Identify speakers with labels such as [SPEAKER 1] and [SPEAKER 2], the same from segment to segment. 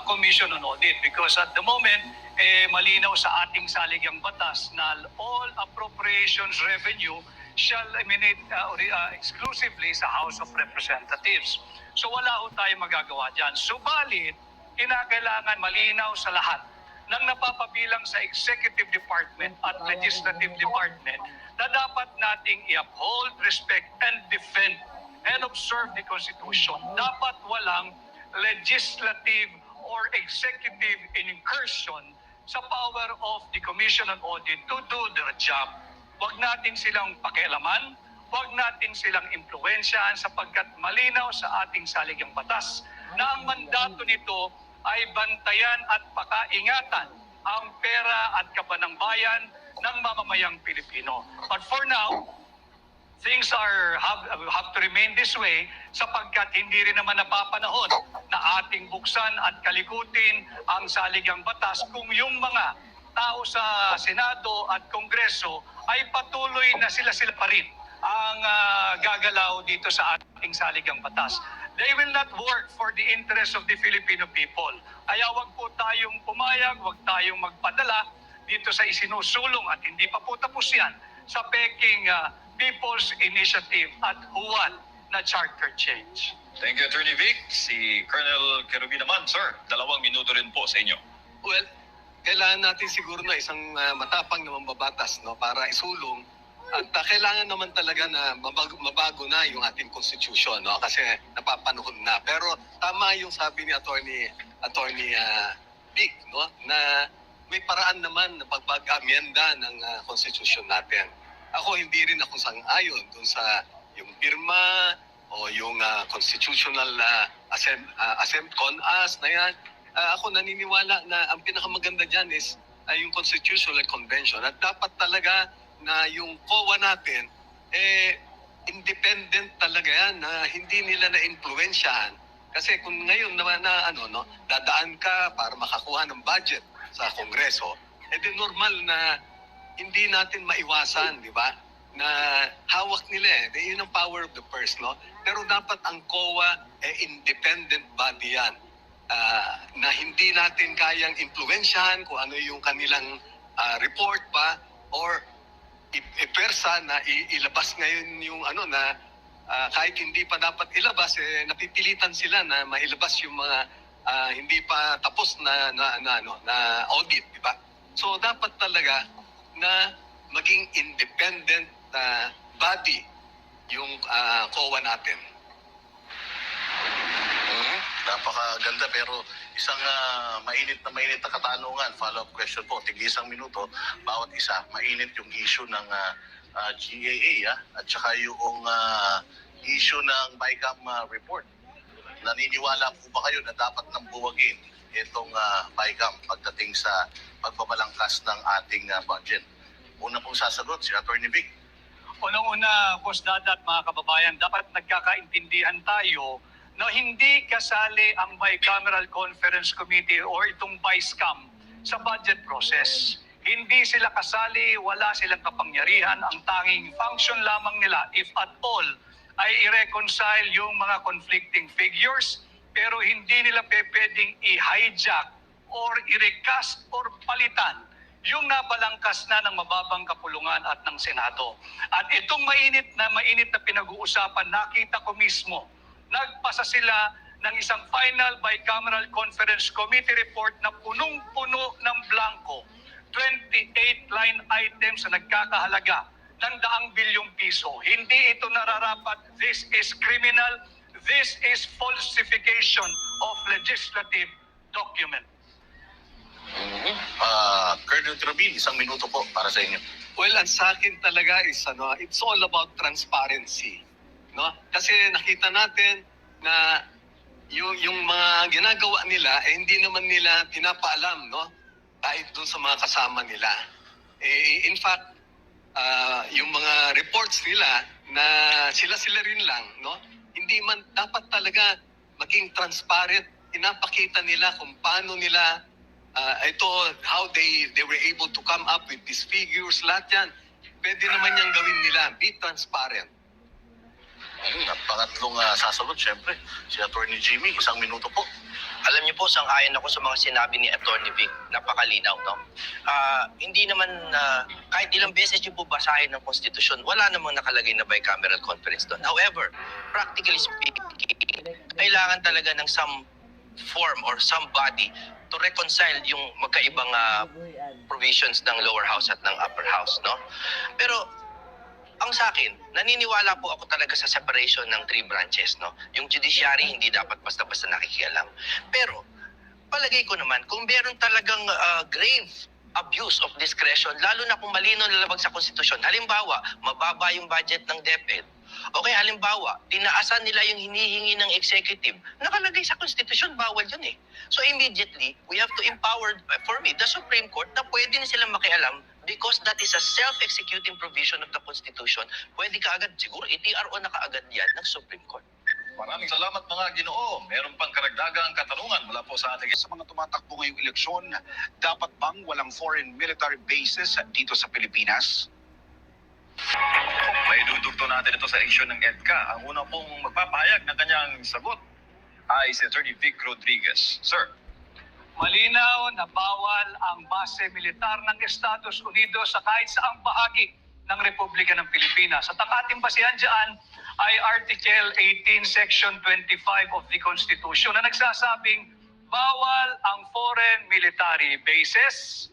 [SPEAKER 1] Commission on Audit because at the moment, malinaw sa ating saligang batas na all appropriations revenue shall emanate exclusively sa House of Representatives. So wala ho tayong magagawa dyan. Subalit, kinakailangan malinaw sa lahat ng napapabilang sa Executive Department at Legislative Department na dapat nating i-uphold, respect, and defend and observe the Constitution. Dapat walang legislative or executive incursion sa power of the Commission on Audit to do their job. Huwag natin silang pakialaman, huwag natin silang impluwensyahan sapagkat malinaw sa ating saligang batas na ang mandato nito ay bantayan at pakaingatan ang pera at kabanang bayan ng mamamayang Pilipino. But for now, things have to remain this way sapagkat hindi rin naman napapanahon na ating buksan at kalikutin ang saligang batas kung yung mga tao sa Senado at Kongreso ay patuloy na sila pa rin ang gagalaw dito sa ating saligang batas. They will not work for the interest of the Filipino people. Kaya wag po tayong pumayag, wag tayong magpadala dito sa isinusulong at hindi pa po tapos yan sa peking People's Initiative at huwad na charter change.
[SPEAKER 2] Thank you, Attorney Vic. Si Colonel Querubin naman, sir, 2 minuto rin po sa inyo.
[SPEAKER 3] Well, kailangan natin siguro na isang matapang na mambabatas, no, para isulong. At kailangan naman talaga na mabago na yung ating constitution, no, kasi napapanahon na. Pero tama yung sabi ni Attorney Vic, no, na may paraan naman na pag-amyenda ng constitution natin. Ako hindi rin ako sang-ayon dun sa yung pirma o yung constitutional CONAS na yan. Ako naniniwala na ang pinakamaganda dyan is yung Constitutional Convention. At dapat talaga na yung COA natin, independent talaga yan, na hindi nila na-influensyahan. Kasi kung ngayon naman dadaan ka para makakuha ng budget sa Kongreso, di normal na hindi natin maiwasan, di ba? Na hawak nila yun ang power of the purse, no? Pero dapat ang COA independent body yan. Na hindi natin kayang impluwensyahan kung ano yung kanilang report pa or ipersa na ilabas ngayon yung na kahit hindi pa dapat ilabas, napipilitan sila na mailabas yung mga hindi pa tapos na audit, di ba? So dapat talaga na maging independent body yung COA natin.
[SPEAKER 4] Napakaganda pero isang mainit na katanungan, follow-up question po, tig 1 minuto, bawat isa, mainit yung issue ng GAA at saka yung issue ng BICAM report. Naniniwala po ba kayo na dapat nang buwagin itong BICAM pagdating sa pagbabalangkas ng ating budget? Una pong sasagot si Attorney Vic.
[SPEAKER 1] Unang-una, Boss Dada at mga kababayan, dapat nagkakaintindihan tayo na hindi kasali ang Bicameral Conference Committee or itong BICAM sa budget process. Hindi sila kasali, wala silang kapangyarihan. Ang tanging function lamang nila, if at all, ay i-reconcile yung mga conflicting figures, pero hindi nila pwedeng i-hijack or i-recast or palitan yung nabalangkas na ng mababang kapulungan at ng Senado. At itong mainit na pinag-uusapan, nakita ko mismo, nagpasa sila ng isang final bicameral conference committee report na punong-puno ng blanco, 28 line items na nagkakahalaga ng ₱100 billion. Hindi ito nararapat. This is criminal. This is falsification of legislative document.
[SPEAKER 4] Colonel Querubin, 1 minuto po para sa inyo.
[SPEAKER 3] Well, ang sa akin talaga is it's all about transparency, no? Kasi nakita natin na yung mga ginagawa nila hindi naman nila pinapaalam, no? Kahit doon sa mga kasama nila. In fact, yung mga reports nila na sila rin lang, no? Hindi man dapat talaga maging transparent. Pinapakita nila kung paano nila how they were able to come up with these figures, lahat yan. Pwede naman niyang gawin nila. Be transparent.
[SPEAKER 4] At pangatlong sasagot, syempre, si Attorney Jimmy, 1 minuto po.
[SPEAKER 5] Alam niyo po, sang-ayon ako sa mga sinabi ni Atty. Vic. Napakalinaw, no? Hindi naman, kahit ilang beses niyo po basahin ng konstitusyon, wala namang nakalagay na bicameral conference doon. However, practically speaking, kailangan talaga ng some form or some body to reconcile yung magkaibang provisions ng lower house at ng upper house, no? Pero ang sa akin, naniniwala po ako talaga sa separation ng three branches, no? Yung judiciary hindi dapat basta-basta nakikialam. Pero palagay ko naman, kung meron talagang grave abuse of discretion, lalo na kung malinaw na labag sa konstitusyon, halimbawa, mababa yung budget ng DepEd, okay, halimbawa, tinaasan nila yung hinihingi ng executive, nakalagay sa konstitusyon, bawal yun eh. So immediately, we have to empower, for me, the Supreme Court na pwede na silang makialam because that is a self-executing provision of the Constitution. Pwede ka agad, siguro i-TRO na kaagad yan ng Supreme Court.
[SPEAKER 2] Maraming salamat mga Ginoo. Meron pang karagdagang katanungan mula po sa ating
[SPEAKER 6] Sa mga tumatakbo ngayong eleksyon, dapat bang walang foreign military bases dito sa Pilipinas?
[SPEAKER 2] May dudugto natin ito sa eleksyon ng EDCA. Ang una pong magpapahayag ng kanyang sagot ay si Attorney Vic Rodriguez. Sir.
[SPEAKER 1] Malinaw na bawal ang base militar ng Estados Unidos sa kahit saang bahagi ng Republika ng Pilipinas. At ang ating basihan dyan ay Article 18, Section 25 of the Constitution na nagsasabing bawal ang foreign military bases,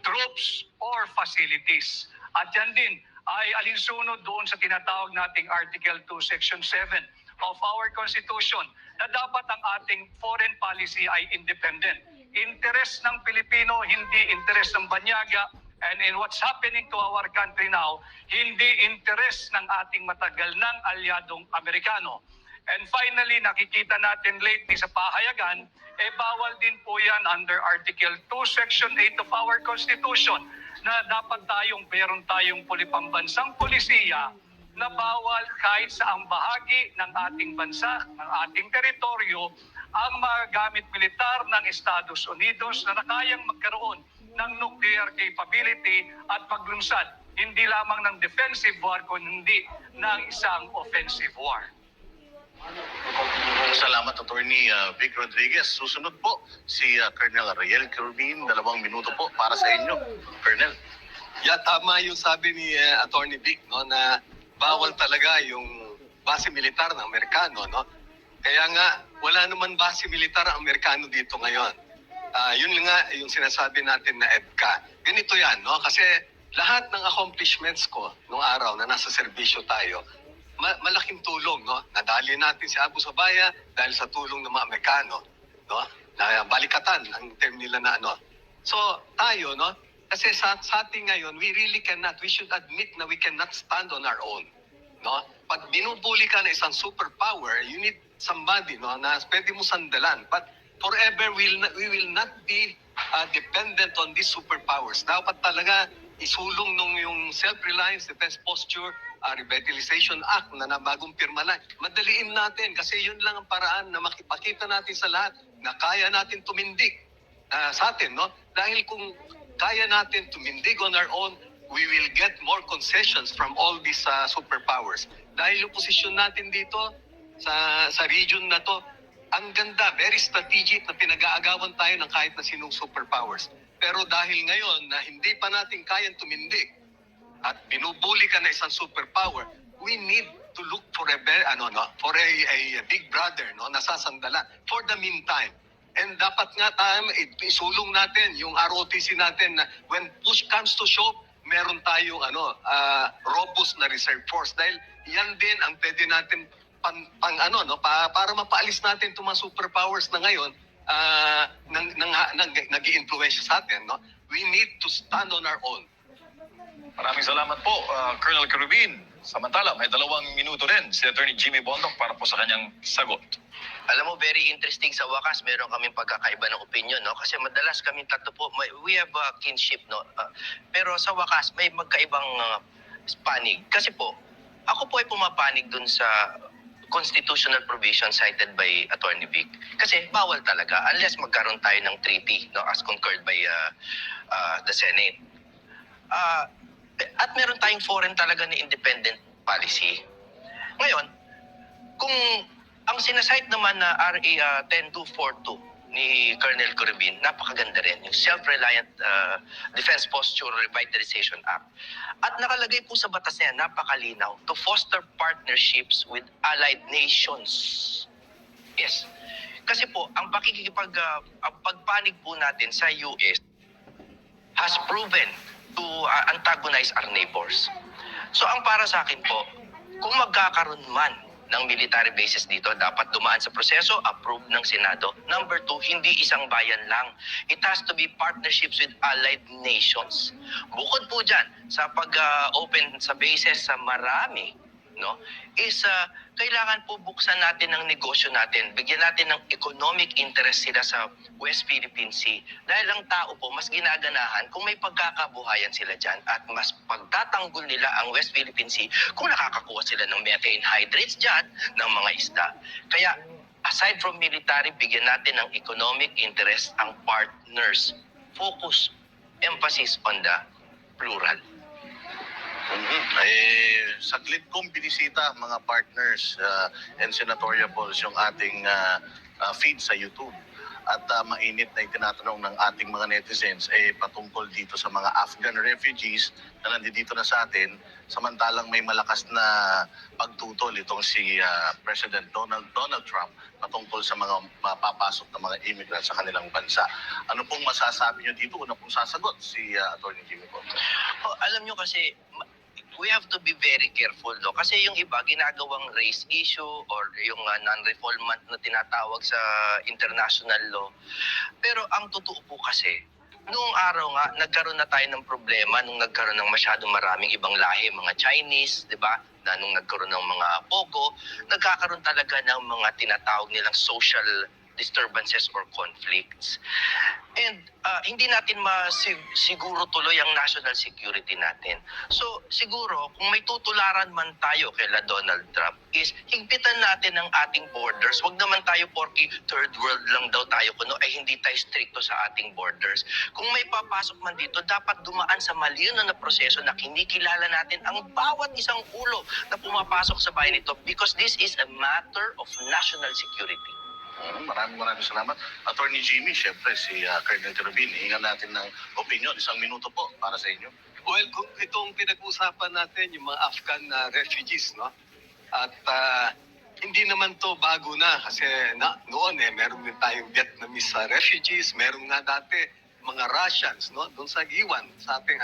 [SPEAKER 1] troops, or facilities. At yan din ay alinsunod doon sa tinatawag nating Article 2, Section 7 of our Constitution na dapat ang ating foreign policy ay independent. Interes ng Pilipino, hindi interes ng banyaga. And in what's happening to our country now, hindi interes ng ating matagal ng alyadong Amerikano. And finally, nakikita natin lately sa pahayagan, bawal din po yan under Article 2, Section 8 of our Constitution na dapat meron tayong pambansang polisiya na bawal kahit saang bahagi ng ating bansa, ng ating teritoryo, ang mga gamit militar ng Estados Unidos na nakayang magkaroon ng nuclear capability at maglunsad, hindi lamang ng defensive war, kundi ng isang offensive war.
[SPEAKER 4] Salamat, Attorney Vic Rodriguez. Susunod po si Colonel Ariel Quirubin, 2 minuto po para sa inyo. Colonel.
[SPEAKER 3] Yeah, tama yung sabi ni Attorney Vic, no, na bawal talaga yung base militar ng Amerikano, no? Kaya nga, wala naman base militar ang Amerikano dito ngayon. Yun nga yung sinasabi natin na EDCA. Ganito yan, no? Kasi lahat ng accomplishments ko nung araw na nasa serbisyo tayo, malaking tulong, no? Nadali natin si Abu Sabaya dahil sa tulong ng mga Amerikano, no? Na balikatan ang term nila na ano. So, tayo, no? Kasi sa ating ngayon, we should admit na we cannot stand on our own, no? Pag binubuli ka na isang superpower, you need somebody, no, na pwede mo sandalan. But forever, we will not be dependent on these superpowers. Dapat talaga isulong nung yung Self-Reliance Defense Posture Revitalization Act na bagong pirma na. Madaliin natin kasi yun lang ang paraan na makipakita natin sa lahat na kaya natin tumindig sa atin, no? Dahil kung kaya natin tumindig on our own, we will get more concessions from all these superpowers. Dahil yung posisyon natin dito sa region na to, ang ganda, very strategic na pinag-aagawan tayo ng kahit na sinong superpowers. Pero dahil ngayon na hindi pa natin kayang tumindig at binubuli ka na isang superpower, we need to look for a big brother, no, na sasandalan for the meantime. And dapat nga tayo isulong natin yung ROTC natin na when push comes to shove, meron tayong robust na reserve force dahil yan din ang pwede natin para mapaalis natin itong mga superpowers na ngayon nag-i-influensya sa atin, no? We need to stand on our own.
[SPEAKER 2] Maraming salamat po, Colonel Quirubin. Samantala, may 2 minuto din si Attorney Jimmy Bondoc para po sa kanyang sagot.
[SPEAKER 5] Alam mo, very interesting sa wakas, meron kaming pagkakaiba ng opinion, no? Kasi madalas kaming tatlo po, we have a kinship, no? Pero sa wakas, may magkaibang panig. Kasi po, ako po ay pumapanig dun sa constitutional provision cited by Attorney Vic. Kasi bawal talaga unless magkaroon tayo ng treaty, no, as concurred by the Senate. At meron tayong foreign talaga na independent policy. Ngayon, Kung ang sinasite naman na RA 10242 ni Colonel Corbin, napakaganda rin. Yung Self-Reliant Defense Posture Revitalization Act. At nakalagay po sa batas niya, napakalinaw, to foster partnerships with allied nations. Yes. Kasi po, ang ang pagpanig po natin sa US has proven to antagonize our neighbors. So ang para sa akin po, kung magkakaroon man ng military bases dito, dapat dumaan sa proseso, approved ng Senado. Number 2, hindi isang bayan lang. It has to be partnerships with allied nations. Bukod po dyan, sa pag-open sa bases sa marami, no, is kailangan po buksan natin ang negosyo natin. Bigyan natin ng economic interest sila sa West Philippine Sea. Dahil ang tao po, mas ginaganahan kung may pagkakabuhayan sila dyan at mas pagtatanggol nila ang West Philippine Sea kung nakakakuha sila ng methane hydrates dyan ng mga isda. Kaya, aside from military, bigyan natin ng economic interest ang partners. Focus, emphasis on the plural.
[SPEAKER 4] Saglit kong binisita mga partners and senatoriables yung ating feed sa YouTube. At mainit na itinatanong ng ating mga netizens patungkol dito sa mga Afghan refugees na nandito na sa atin, samantalang may malakas na pagtutol itong si President Donald Trump patungkol sa mga mapapasok na mga immigrants sa kanilang bansa. Ano pong masasabi niyo dito? Una pong sasagot si Atty. Jimmy Bondoc.
[SPEAKER 5] Alam nyo kasi, we have to be very careful, no? Kasi yung iba ginagawang race issue or yung non-refoulement na tinatawag sa international law. Pero ang totoo po kasi, noong araw nga, nagkaroon na tayo ng problema nung nagkaroon ng masyadong maraming ibang lahi, mga Chinese, di ba? Na nung nagkaroon ng mga Pogo, nagkakaroon talaga ng mga tinatawag nilang social disturbances or conflicts. And hindi natin siguro tuloy ang national security natin. So siguro kung may tutularan man tayo kay Donald Trump is higpitan natin ang ating borders. Huwag naman tayo porky third world lang daw tayo kuno ay hindi tayo stricto sa ating borders. Kung may papasok man dito, dapat dumaan sa malinaw na proseso na kinikilala natin ang bawat isang ulo na pumapasok sa bayan nito because this is a matter of national security.
[SPEAKER 4] Maraming salamat. Attorney Jimmy, syempre si Colonel Corbin, hingan natin ng opinion. 1 minuto po para sa inyo.
[SPEAKER 3] Well, kung itong pinag-usapan natin, yung mga Afghan refugees, no? At hindi naman to bago na kasi noon meron din tayong Vietnamese refugees, meron nga dati mga Russians, no? Doon sa Iwan, sa ating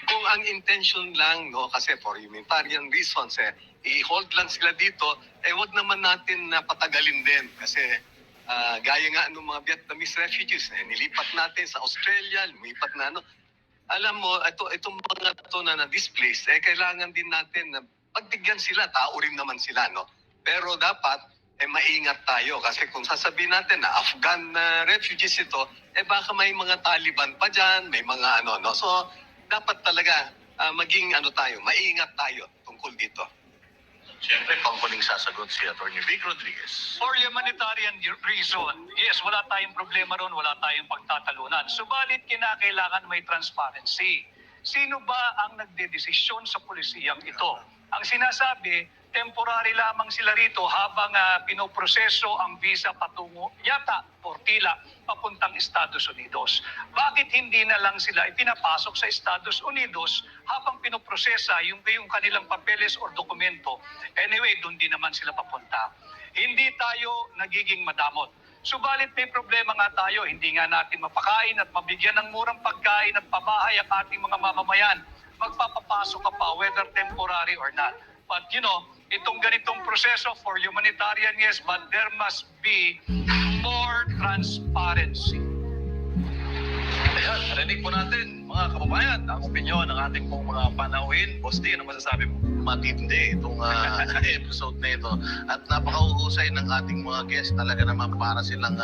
[SPEAKER 3] Kung ang intention lang, no, kasi for humanitarian reasons, i-hold lang sila dito, wag naman natin na patagalin din. Kasi gaya nga ng mga Vietnamese refugees, nilipat natin sa Australia, lumipat na Alam mo, itong mga ito na na-displaced, kailangan din natin na pagbigyan sila, tao rin naman sila, no? Pero dapat, maingat tayo. Kasi kung sasabihin natin na Afghan refugees ito, baka may mga Taliban pa dyan, may mga no? So, dapat talaga maging maingat tayo tungkol dito.
[SPEAKER 4] Siyempre, pangkuling sasagot si Atty. Vic Rodriguez.
[SPEAKER 1] For humanitarian reason, yes, wala tayong problema ron, wala tayong pagtatalunan. Subalit, kinakailangan may transparency. Sino ba ang nagdedesisyon sa pulisiyang ito? Ang sinasabi, temporary lamang sila rito habang pinoproseso ang visa patungo yata or tila papuntang Estados Unidos. Bakit hindi na lang sila ipinapasok sa Estados Unidos habang pinoprosesa yung kanilang papeles or dokumento? Anyway, doon din naman sila papunta. Hindi tayo nagiging madamot. Subalit may problema nga tayo, hindi nga natin mapakain at mabigyan ng murang pagkain at pabahay ang ating mga mamamayan. Magpapapasok ka pa whether temporary or not. But itong ganitong proseso for humanitarian, yes, but there must be more transparency.
[SPEAKER 2] Ayan, narinig po natin, mga kababayan, ang opinyon ng ating pong mga panauhin. Boss D, ano masasabi mo?
[SPEAKER 4] Matindi itong episode na ito. At napakahusay ng ating mga guests talaga naman para silang